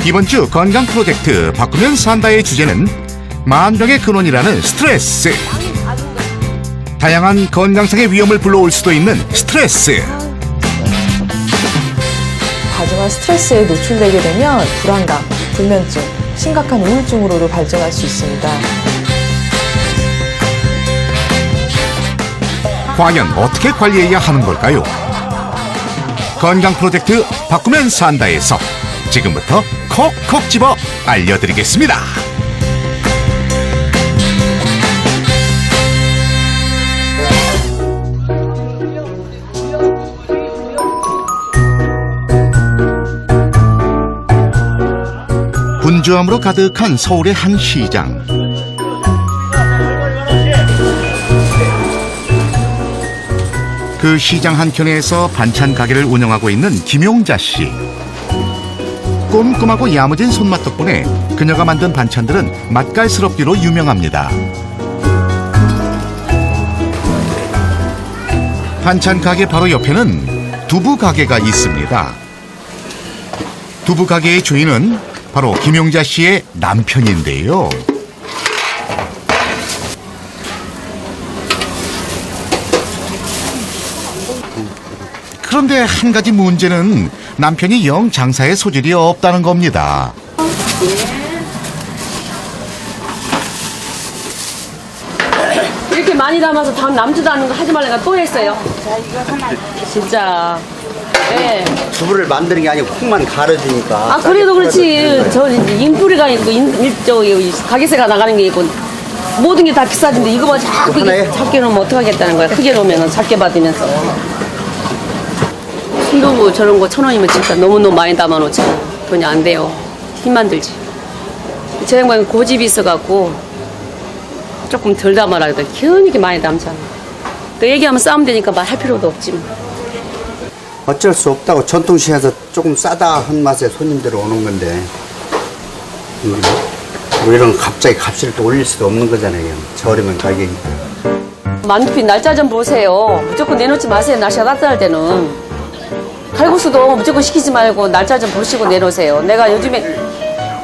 이번 주 건강 프로젝트 바꾸면 산다의 주제는 만병의 근원이라는 스트레스. 다양한 건강상의 위험을 불러올 수도 있는 스트레스. 과도한 스트레스에 노출되게 되면 불안감, 불면증, 심각한 우울증으로도 발전할 수 있습니다. 과연 어떻게 관리해야 하는 걸까요? 건강 프로젝트 바꾸면 산다에서 지금부터 콕콕 집어 알려드리겠습니다. 분주함으로 가득한 서울의 한 시장. 그 시장 한켠에서 반찬 가게를 운영하고 있는 김용자 씨. 꼼꼼하고 야무진 손맛 덕분에 그녀가 만든 반찬들은 맛깔스럽기로 유명합니다. 반찬 가게 바로 옆에는 두부 가게가 있습니다. 두부 가게의 주인은 바로 김용자 씨의 남편인데요. 그런데 한 가지 문제는 남편이 영 장사에 소질이 없다는 겁니다. 이렇게 많이 담아서 다음 남지도 않는 거 하지 말라니까 또 했어요. 자, 이거 하나. 진짜. 네. 두부를 만드는 게 아니고 콩만 갈아주니까. 아 그래도 그렇지. 저 인프리가 있고 가게세가 나가는 게 있고 모든 게 다 비싸진데 이거만 자꾸 하나에? 작게 놓으면 어떡하겠다는 거야. 크게 놓으면 작게 받으면서. 순두부 저런 거 1,000원이면 진짜 너무너무 많이 담아놓잖아. 돈이 안 돼요. 힘만 들지. 제 양반은 고집이 있어갖고 조금 덜 담아라 해도 괜히 많이 담잖아. 또 얘기하면 싸우면 되니까 말할 필요도 없지 뭐. 어쩔 수 없다고 전통시장에서 조금 싸다 한 맛에 손님들이 오는 건데 뭐 이런 갑자기 값을 또 올릴 수도 없는 거잖아요. 저렴한 가격이니까. 만두피 날짜 좀 보세요. 무조건 내놓지 마세요. 날씨가 따뜻할 때는. 칼국수도 무조건 시키지 말고 날짜 좀 보시고 내놓으세요. 내가 요즘에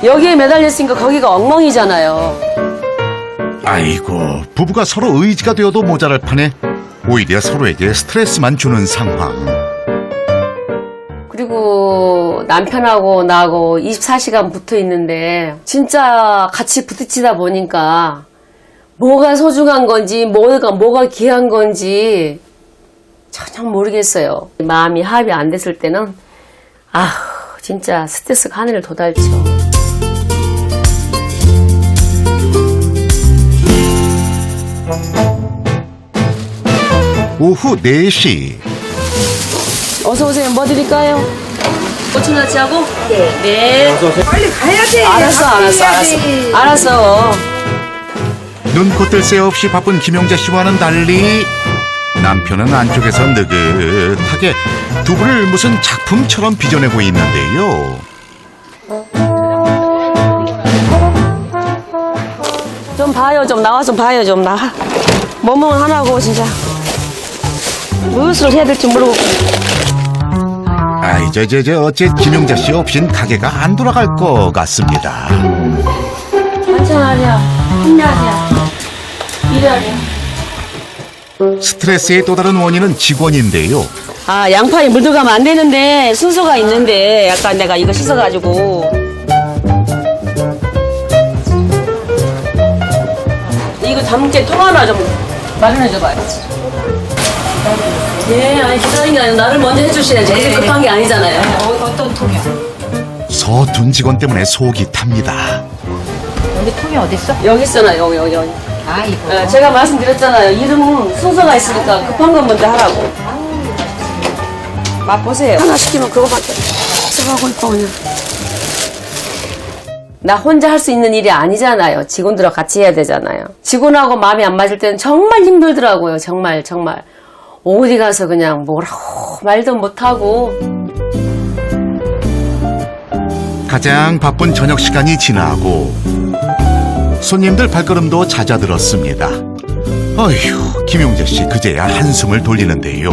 여기에 매달렸으니까 거기가 엉망이잖아요. 아이고, 부부가 서로 의지가 되어도 모자랄 판에 오히려 서로에게 스트레스만 주는 상황. 그리고 남편하고 나하고 24시간 붙어 있는데 진짜 같이 부딪히다 보니까 뭐가 소중한 건지 뭐가 귀한 건지 전혀 모르겠어요. 마음이 합이 안 됐을 때는 진짜 스트레스가 하늘을 도달쳐. 오후 4시. 어서 오세요. 뭐 드릴까요? 고추나치하고? 네. 네. 빨리 가야 돼. 알았어. 눈코 뜰 새 없이 바쁜 김용자 씨와는 달리 남편은 안쪽에서 느긋하게 두부를 무슨 작품처럼 빚어내고 있는데요. 좀 봐요. 좀 나와 좀 봐요. 좀 나와. 뭐뭐 하나고 진짜. 무엇을 해야 될지 모르고. 아이, 어째 김용자 씨 없인 가게가 안 돌아갈 것 같습니다. 반찬하랴, 힘내하랴, 일하랴. 스트레스의 또 다른 원인은 직원인데요. 양파에 물 들어가면 안 되는데 순서가 있는데 약간 내가 이거 씻어가지고 이거 담게 통 하나 좀 마련해줘봐야지. 네, 아니 기다리는 게 아니라 나를 먼저 해주셔야지. 그게 급한 게 아니잖아요. 어떤 통이야? 서둔 직원 때문에 속이 탑니다. 여기 통이 어딨어? 여기 있잖아요. 여기. 아, 이거. 제가 말씀드렸잖아요. 이름은 순서가 있으니까 급한 건 먼저 하라고. 맛보세요. 하나 시키면 그거밖에 써가고 있고 그냥. 나 혼자 할 수 있는 일이 아니잖아요. 직원들하고 같이 해야 되잖아요. 직원하고 마음이 안 맞을 때는 정말 힘들더라고요. 정말. 어디 가서 그냥 뭐라고 말도 못하고. 가장 바쁜 저녁 시간이 지나고 손님들 발걸음도 잦아들었습니다. 어휴, 김용자 씨 그제야 한숨을 돌리는데요.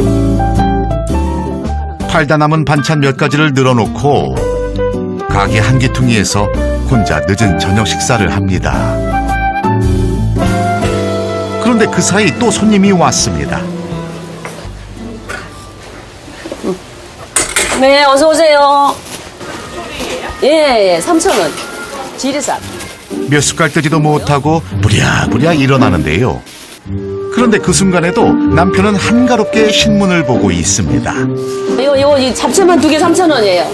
팔다 남은 반찬 몇 가지를 늘어놓고 가게 한기퉁이에서 혼자 늦은 저녁 식사를 합니다. 그런데 그 사이 또 손님이 왔습니다. 네, 어서 오세요. 예, 3,000원. 지리산. 몇 숟갈 뜨지도 못하고 부랴부랴 일어나는데요. 그런데 그 순간에도 남편은 한가롭게 신문을 보고 있습니다. 이거 이 잡채만 2개 3,000원이에요.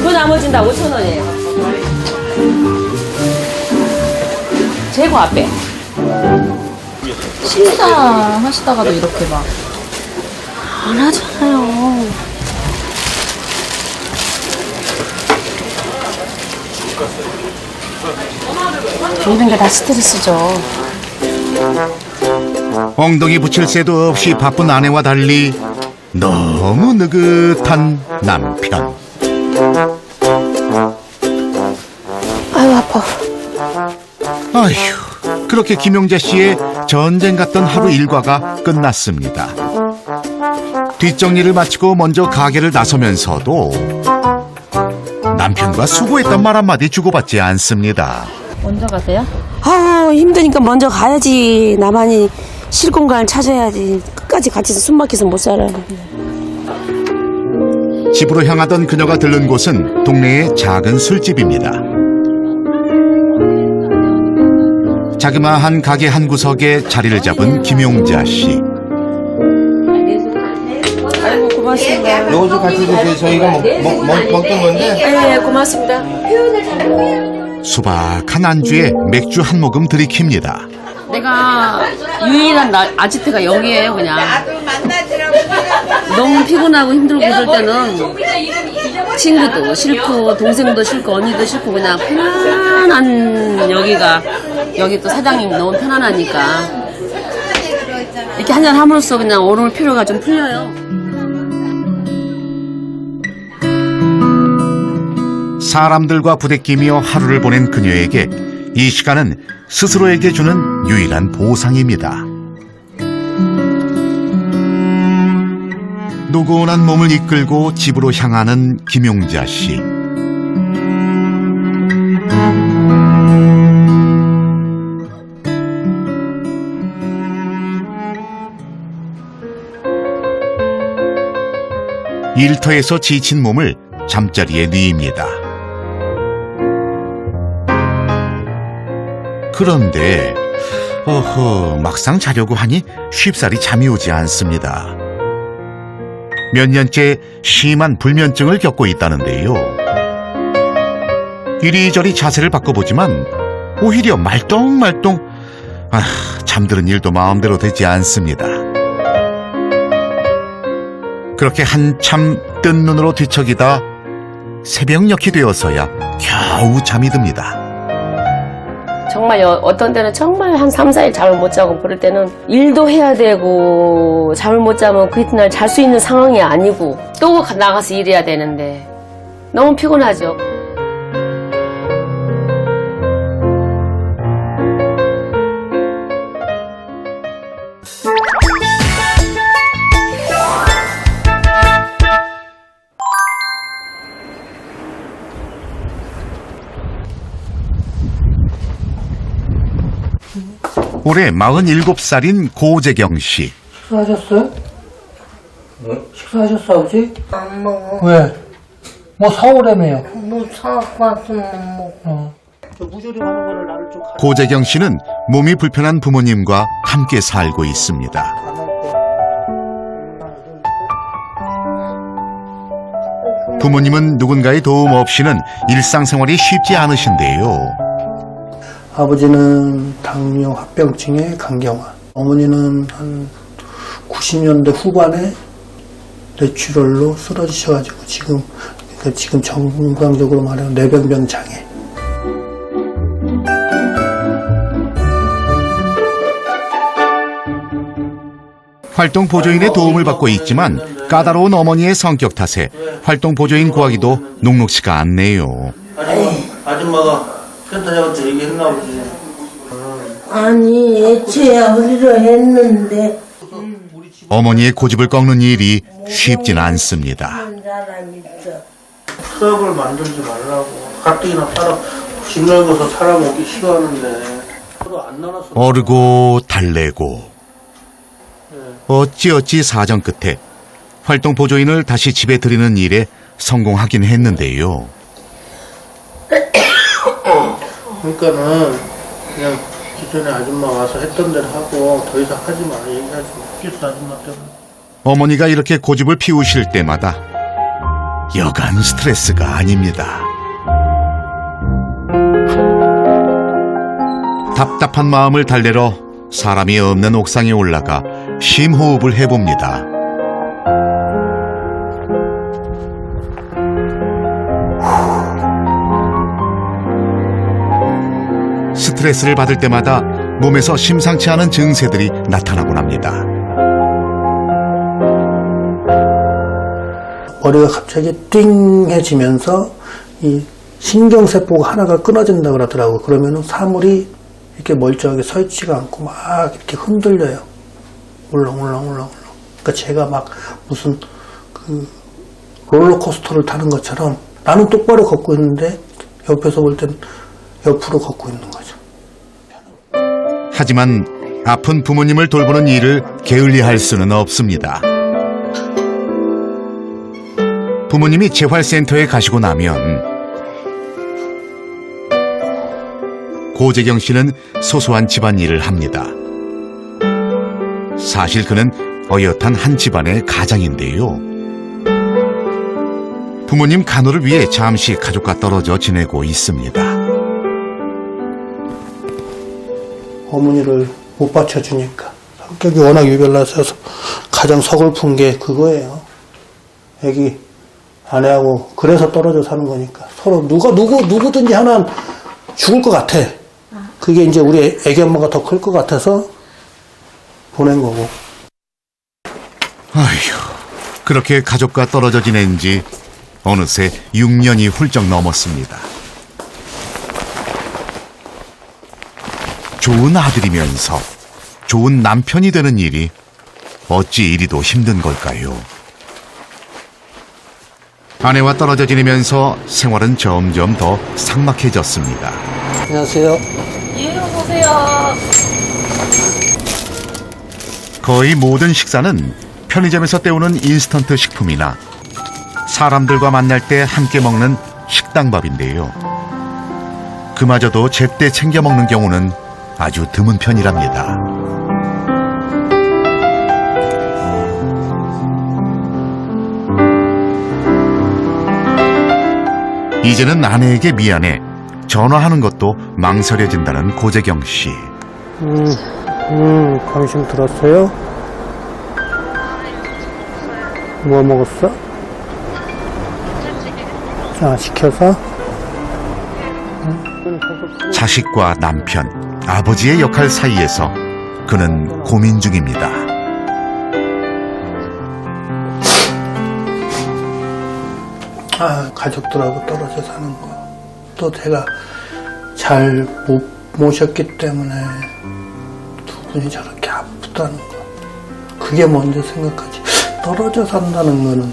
그 나머지는 다 5,000원이에요. 재고 앞에. 식사 하시다가도 이렇게 막. 안 하잖아요. 이런 게 다 스트레스죠. 엉덩이 붙일 새도 없이 바쁜 아내와 달리 너무 느긋한 남편. 아유, 아파. 아휴, 그렇게 김용자 씨의 전쟁 같던 하루 일과가 끝났습니다. 뒷정리를 마치고 먼저 가게를 나서면서도 남편과 수고했던 말 한마디 주고받지 않습니다. 먼저 가세요? 아, 힘드니까 먼저 가야지. 나만이 쉴 공간을 찾아야지. 끝까지 같이 숨 막혀서 못 살아. 집으로 향하던 그녀가 들른 곳은 동네의 작은 술집입니다. 자그마한 가게 한 구석에 자리를 잡은 김용자 씨. 아이고, 고맙습니다. 요것도 같이 드세요. 저희가 먹던 건데. 네, 고맙습니다. 수박한 안주에 맥주 한 모금 들이킵니다. 내가 유일한 아지트가 여기에요, 그냥. 너무 피곤하고 힘들고 그럴 때는 친구도 싫고 동생도 싫고 언니도 싫고 그냥 편안한 여기 또 사장님 너무 편안하니까 이렇게 한잔 함으로써 그냥 오늘 피로가 좀 풀려요. 사람들과 부대끼며 하루를 보낸 그녀에게 이 시간은 스스로에게 주는 유일한 보상입니다. 노곤한 몸을 이끌고 집으로 향하는 김용자 씨. 일터에서 지친 몸을 잠자리에 뉘입니다. 그런데 막상 자려고 하니 쉽사리 잠이 오지 않습니다. 몇 년째 심한 불면증을 겪고 있다는데요. 이리저리 자세를 바꿔보지만 오히려 말똥말똥 잠드는 일도 마음대로 되지 않습니다. 그렇게 한참 뜬 눈으로 뒤척이다 새벽녘이 되어서야 겨우 잠이 듭니다. 정말 어떤 때는 정말 한 3, 4일 잠을 못 자고 그럴 때는 일도 해야 되고 잠을 못 자면 그 이튿날 잘 수 있는 상황이 아니고 또 나가서 일해야 되는데 너무 피곤하죠. 올해 47살인 고재경 씨. 식사하셨어요? 식사하셨어, 아버지? 안 먹어. 왜? 뭐 사오라며요. 뭐 사갖고 왔으면 먹고. 고재경 씨는 몸이 불편한 부모님과 함께 살고 있습니다. 부모님은 누군가의 도움 없이는 일상생활이 쉽지 않으신데요. 아버지는 당뇨 합병증에 간경화. 어머니는 한 90년대 후반에 뇌출혈로 쓰러지셔가지고 지금 정상적으로 말하면 뇌병변 장애. 활동 보조인의 도움을 받고 있지만 까다로운 어머니의 성격 탓에 활동 보조인 구하기도 녹록지가 않네요. 아줌마가 센터 잡아서 얘기했나 보지. 아니, 애초에 우리로 했는데. 어머니의 고집을 꺾는 일이 쉽진 않습니다. 사람 있어. 트러블 만들지 말라고. 가뜩이나 집 넓어서 사람 오기 싫어하는데 서로 안 나눠서 어르고 달래고 어찌어찌 사정 끝에 활동 보조인을 다시 집에 들이는 일에 성공하긴 했는데요. 그러니까는 그냥 기존에 아줌마 와서 했던 대로 하고 더 이상 하지 마 얘기하지 마. 끼스 아줌마 때문에. 어머니가 이렇게 고집을 피우실 때마다 여간 스트레스가 아닙니다. 답답한 마음을 달래러 사람이 없는 옥상에 올라가 심호흡을 해봅니다. 스트레스를 받을 때마다 몸에서 심상치 않은 증세들이 나타나곤 합니다. 머리가 갑자기 띵해지면서 이 신경세포가 하나가 끊어진다 그러더라고요. 그러면은 사물이 이렇게 멀쩡하게 서 있지가 않고 막 이렇게 흔들려요. 울렁울렁. 그러니까 제가 막 무슨 그 롤러코스터를 타는 것처럼 나는 똑바로 걷고 있는데 옆에서 볼 땐 옆으로 걷고 있는 거죠. 하지만 아픈 부모님을 돌보는 일을 게을리할 수는 없습니다. 부모님이 재활센터에 가시고 나면 고재경 씨는 소소한 집안일을 합니다. 사실 그는 어엿한 한 집안의 가장인데요. 부모님 간호를 위해 잠시 가족과 떨어져 지내고 있습니다. 어머니를 못 받쳐주니까 성격이 워낙 유별나서 가장 서글픈 게 그거예요. 애기 아내하고 그래서 떨어져 사는 거니까 서로 누구든지 하나는 죽을 것 같아. 그게 이제 우리 애기 엄마가 더 클 것 같아서 보낸 거고. 아휴, 그렇게 가족과 떨어져 지낸 지 어느새 6년이 훌쩍 넘었습니다. 좋은 아들이면서 좋은 남편이 되는 일이 어찌 이리도 힘든 걸까요? 아내와 떨어져 지내면서 생활은 점점 더 삭막해졌습니다. 안녕하세요. 예, 오세요. 거의 모든 식사는 편의점에서 때우는 인스턴트 식품이나 사람들과 만날 때 함께 먹는 식당밥인데요. 그마저도 제때 챙겨 먹는 경우는 아주 드문 편이랍니다. 이제는 아내에게 미안해 전화하는 것도 망설여진다는 고재경 씨. 당신 들었어요? 뭐 먹었어? 자, 시켜서. 자식과 남편, 아버지의 역할 사이에서 그는 고민 중입니다. 가족들하고 떨어져 사는 거. 또 제가 잘 못 모셨기 때문에 두 분이 저렇게 아프다는 거. 그게 먼저 생각하지. 떨어져 산다는 거는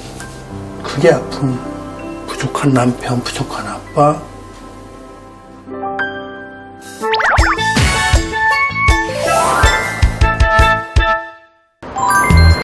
그게 아픔. 부족한 남편, 부족한 아빠,